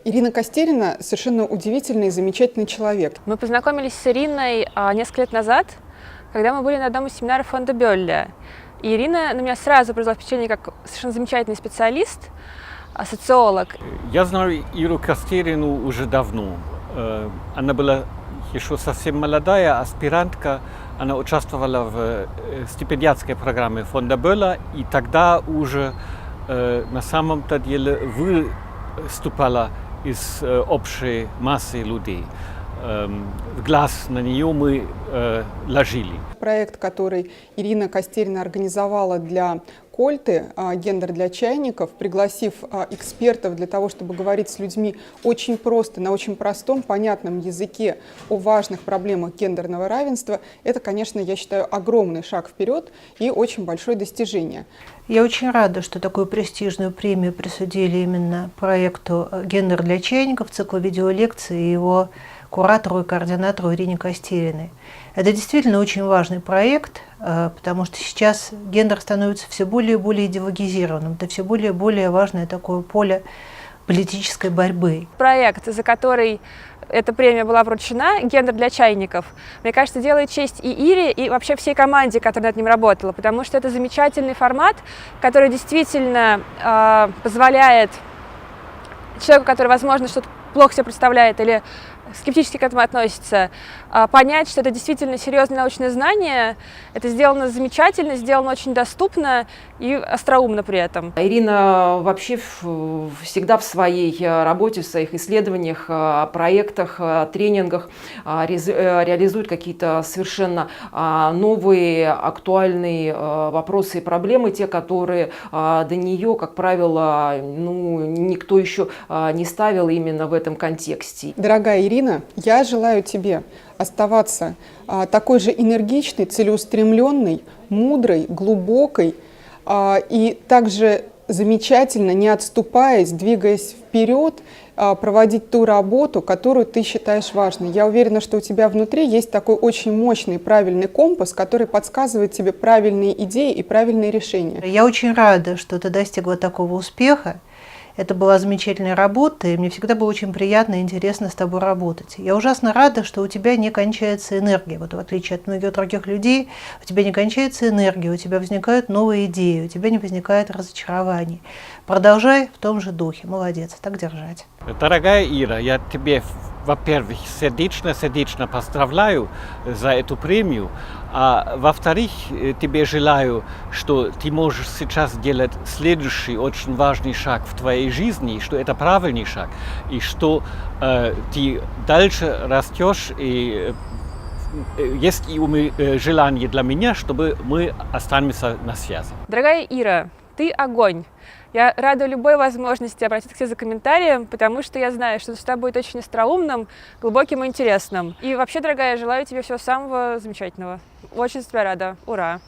Ирина Костерина совершенно удивительный и замечательный человек. Мы познакомились с Ириной несколько лет назад, когда мы были на одном из семинаров фонда Бёлля. И Ирина на меня сразу произвела впечатление как совершенно замечательный специалист, социолог. Я знаю Иру Костерину уже давно. Она была еще совсем молодая аспирантка. Она участвовала в стипендиатской программе фонда Бёлля, и тогда уже на самом-то деле выступала из общей массы людей. В глаз на нее мы ложили. Проект, который Ирина Костерина организовала для Кольты, «Гендер для чайников», пригласив экспертов для того, чтобы говорить с людьми очень просто, на очень простом, понятном языке о важных проблемах гендерного равенства, это, конечно, я считаю, огромный шаг вперед и очень большое достижение. Я очень рада, что такую престижную премию присудили именно проекту «Гендер для чайников», циклу видеолекций и его куратору и координатору Ирине Костериной. Это действительно очень важный проект, потому что сейчас гендер становится все более и более идеологизированным. Это все более и более важное такое поле политической борьбы. Проект, за который эта премия была вручена, «Гендер для чайников», мне кажется, делает честь и Ире, и вообще всей команде, которая над ним работала, потому что это замечательный формат, который действительно позволяет человеку, который, возможно, что-то плохо себе представляет или скептически к этому относится, понять, что это действительно серьезное научное знание. Это сделано замечательно, сделано очень доступно и остроумно при этом. Ирина вообще всегда в своей работе, в своих исследованиях, проектах, тренингах реализует какие-то совершенно новые, актуальные вопросы и проблемы, те, которые до нее, как правило, никто еще не ставил именно в этом контексте. Дорогая Ирина, я желаю тебе оставаться такой же энергичной, целеустремленной, мудрой, глубокой и также замечательно, не отступаясь, двигаясь вперед, проводить ту работу, которую ты считаешь важной. Я уверена, что у тебя внутри есть такой очень мощный правильный компас, который подсказывает тебе правильные идеи и правильные решения. Я очень рада, что ты достигла такого успеха. Это была замечательная работа, и мне всегда было очень приятно и интересно с тобой работать. Я ужасно рада, что у тебя не кончается энергия. Вот в отличие от многих других людей, у тебя не кончается энергия, у тебя возникают новые идеи, у тебя не возникает разочарований. Продолжай в том же духе. Молодец, так держать. Дорогая Ира, я тебе, во-первых, сердечно поздравляю за эту премию, а во-вторых, тебе желаю, что ты можешь сейчас делать следующий очень важный шаг в твоей жизни, что это правильный шаг, и что ты дальше растешь, и есть и желание для меня, чтобы мы останемся на связи. Дорогая Ира, ты огонь! Я рада любой возможности обратиться к тебе за комментарием, потому что я знаю, что это будет очень остроумным, глубоким и интересным. И вообще, дорогая, я желаю тебе всего самого замечательного. Очень за тебя рада. Ура!